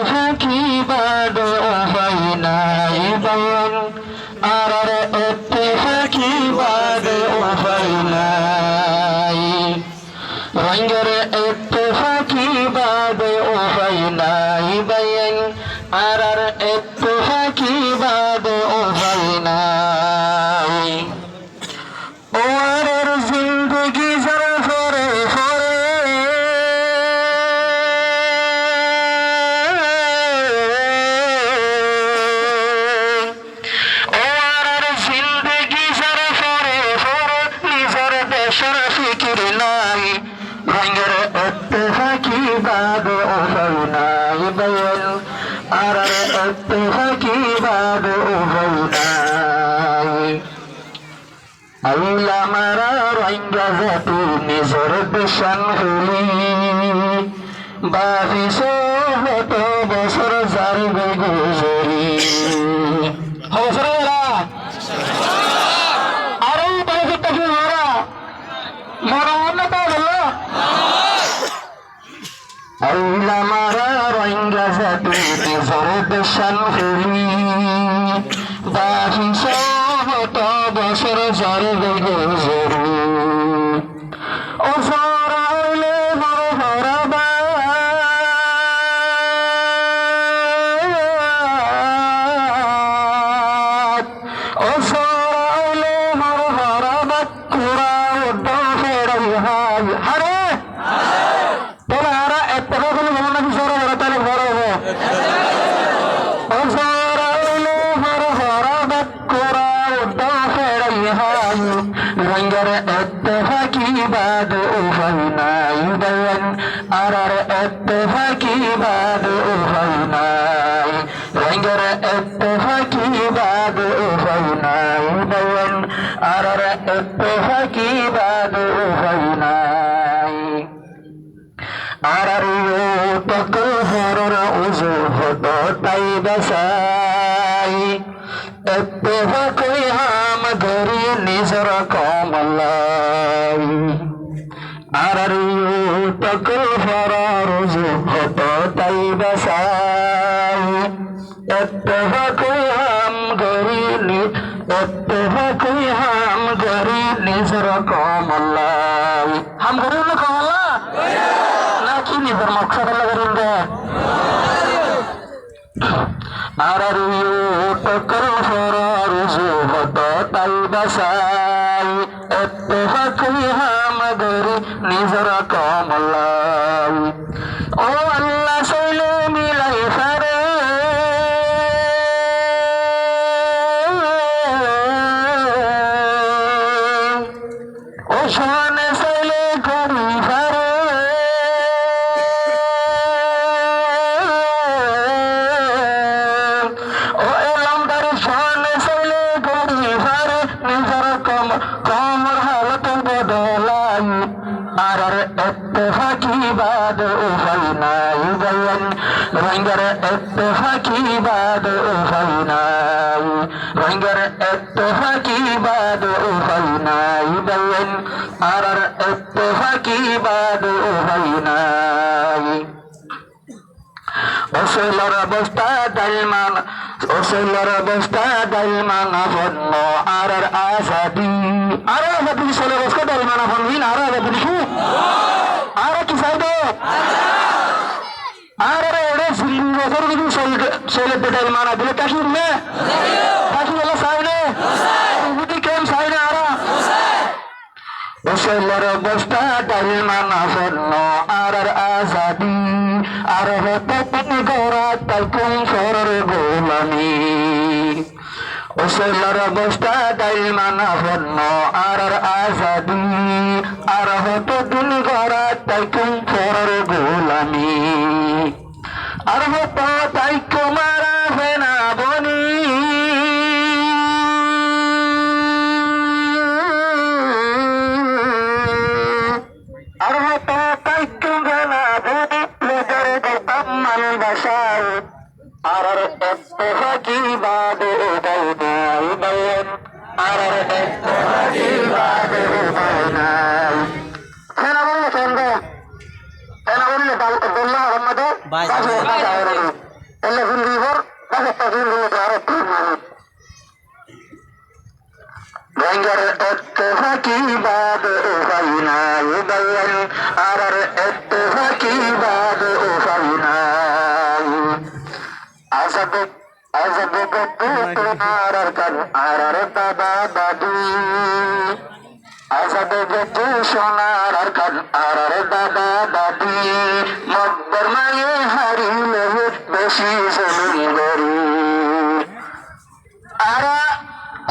ফাঁকি বাদে উপায় নাই বায়ন আর ফাঁকি বাদে উপায় নাই রঙের ফাঁকি বাদে উপায় নাই বায়ন আর ফাঁকি বাদে উপায় নাই ওয়ারের জিন্দগি যারা ফরে ফরে ওয়ারের জিন্দগি যারা ফরে ফরে নিজের দেশের ফিকির নাই রঙের ফাঁকি বাদে উপায় নাই বয়ন আর ফাঁকি বাদে উপায় নাই আল্লাহ মারা রঙ্গা জাতি নিজের পেশান হলি বাবিস হত বছর যারবে গুজরি আরো বাড়িতে কি মারা মরা না তা বললো আল্লাহ মারা রঙ্গা জাতি নিজের পেশান হলি বাবিস হত বছর যারবে গুজরি ও সরাইলে মর হরাবা ও সরাইলে মর হরাবা কুরা উদ্দ ফেরাই হাই আরে তোলা হারা এক টাকা কোনো মনে নাকি সরা বড় তাহলে বড় হবো ও সরাইলে মর হরাবা কুরা উদ্দ ফেরাই হাই রঙ্গের ফাঁকি বাদ উপায় নাই বয়ন আর ফাঁকি বাদ উপায় নাই রঙ্গের ফাঁকি বাদ উপায় নাই বয়ন আর ফাঁকি বাদ উপায় নাই আর তকল হরর উজু হত তাই বসাই কই হাম ধরি নিজর কমলাই আর তকল হরর উজু হত তাই বসাই কই হাম ধরি নিজর কমলাই হাম ধরি না কমলা না কি নিজের মকসদ লাগেন রে আর টকর ফরার হত তাই বসাই ফাঁকি হাম ধরি নিজর কমলাই ও আল্লাহ শৈলে মিলাই ফারে ও সোনে শৈলে করি ফারে ও এলামদার সোনে শৈলে করি ফারে নিজর কমর হালত বদলাই আর ফাঁকি বাদ উপায় নাই বয়ন রঙ্গের ফাঁকি বাদ উপায় নাই রঙ্গের ফাঁকি বাদ উপায় নাই বয়ন আর ফাঁকি বাদ উপায় নাই ওসলর বস্তা ডালমান ওসলর বস্তা ডালমান ফন্ন আর আসাদি আর আসাদি সোলে বস্তা ডালমান ফন্ন আর আসাদি কি আর কি সাইডে আর ওরে সিলিং বছর কিন্তু সোলে ডালমান দিলে কাশির মে কাশি হলো সাইডে বুদ্ধি কেন সাইডে আর ওসলর বস্তা ডালমান ফন্ন আর আসাদি আর হতে তুমি গৌরা তাই কোন সরর গোলামি ওসলার বস্তা ডাইল মানা ফন্ন আর আজাদি আর হতে তুমি গৌরা তাই কোন সরর গোলামি আর হতো তাই কুমারা ফেনা বনি আর হতো তাই কুমারা বনি বাসায় আর ফাঁকি বাদ উপায় নাই বয়ন আর ফাঁকি বাদ উপায় নাই সেনা বললে চন্দ্র সেনা বললে বললাম আমাদের রঙ্গের ইত্তেফাকি বাদ উপায় নাই বলেন আরার ইত্তেফাকি বাদ উপায় নাই আজাদ আজাদ আরার কান আরার দাদা দাদু আজাদ গতু সোনার আর কান আরার দাদা দাদি মব্বর মায়ে হারিলে বেশি জমিন গরি আরা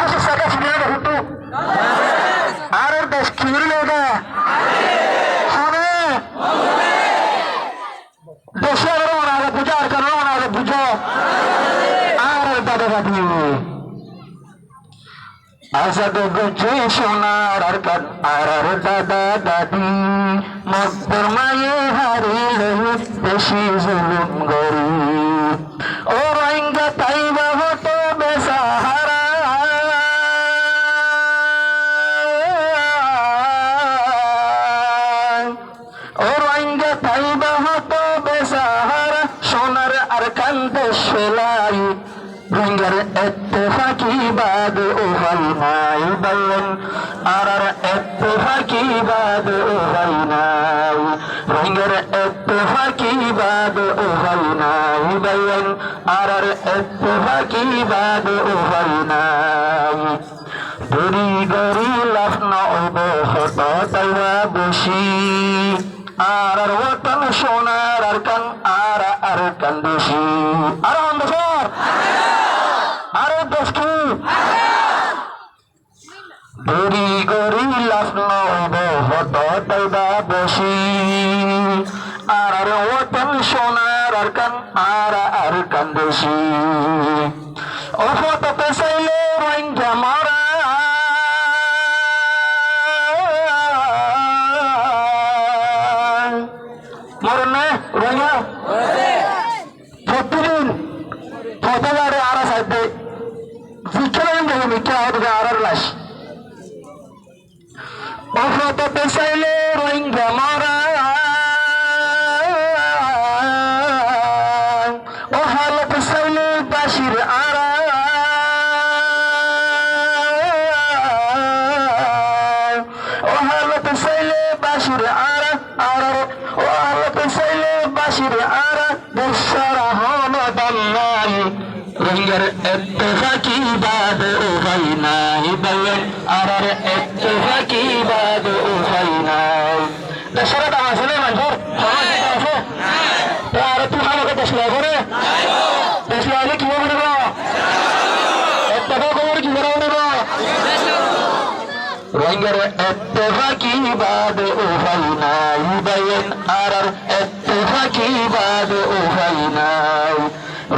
कुछ सदा सुनिए हुटू आर दस खीर लेगा हमें देशे रोना है बुझार कर रोना है बुझो आर दादा दादी आजाद गजे सोनार আর কান আরার দাদা দাদি মব্বর মায়ে হারিলে বেশি জুলুম গরি ও রোহিঙ্গা তাইবা হতো বেসাহারা সোনার আর কান্দে সেলাই রঙ্গের ইত্তেফাকি বাদ উপায় নাই বলেন আরার ইত্তেফাকি বাদ উপায় নাই রঙ্গের ইত্তেফাকি বাদ উপায় নাই বলেন আরার ইত্তেফাকি বাদ উপায় নাই দড়ি গড়ি লাফ নব হত তাইবা বসি আরার ওতন সোনার আর কান আরা আর কান্দুসি আর বছর আরো দশটি দড়ি গড়ি লাফ নব হত তাইবা বসি আরার ওতন সোনার আর কান আরা আর কান্দুসি ও হত পেছাইলে রোহিঙ্গা মারা মরনে রোহিঙ্গা প্রতিদিন পথবারে আরা সাইডে জিজ্ঞাসা দেখে মিথ্যা হবে আরার লাশ ও হত পেছাইলে রোহিঙ্গা মারা ও হাল পেছাইলে বাসির আরা ও হাল পেছাইলে বাসির আরা আরার ও হাল পেছাইলে বাসির আরা দেশরা হন দাল্লাই রঙ্গের ইত্তেফাকি বাদ উপায় নাই বলেন আরার ইত্তেফাকি বাদ উপায় নাই দেশরা দাম আছে না মানুষের আছে আর তুই আমাকে দেশ লাই করে দেশ লাইলে কি হবে না ইত্তেফাক করে কি করা হবে রঙ্গের ইত্তেফাকি বাদ উপায় নাই বলেন আরার ইত্তেফাকি বাদ উপায় নাই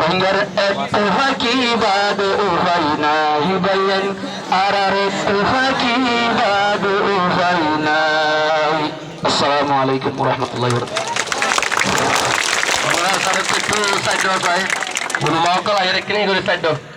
রঙ্গের ইত্তেফাকি বাদ উপায় নাই বলেন আরার ইত্তেফাকি বাদ উপায় নাই আসসালামু আলাইকুম ওয়া রাহমাতুল্লাহি ওয়া বারাকাতুহু আমরা সারা একটু সাইড দাও ভাই বলুন মাওকাল আইরে কিনে করে সাইড দাও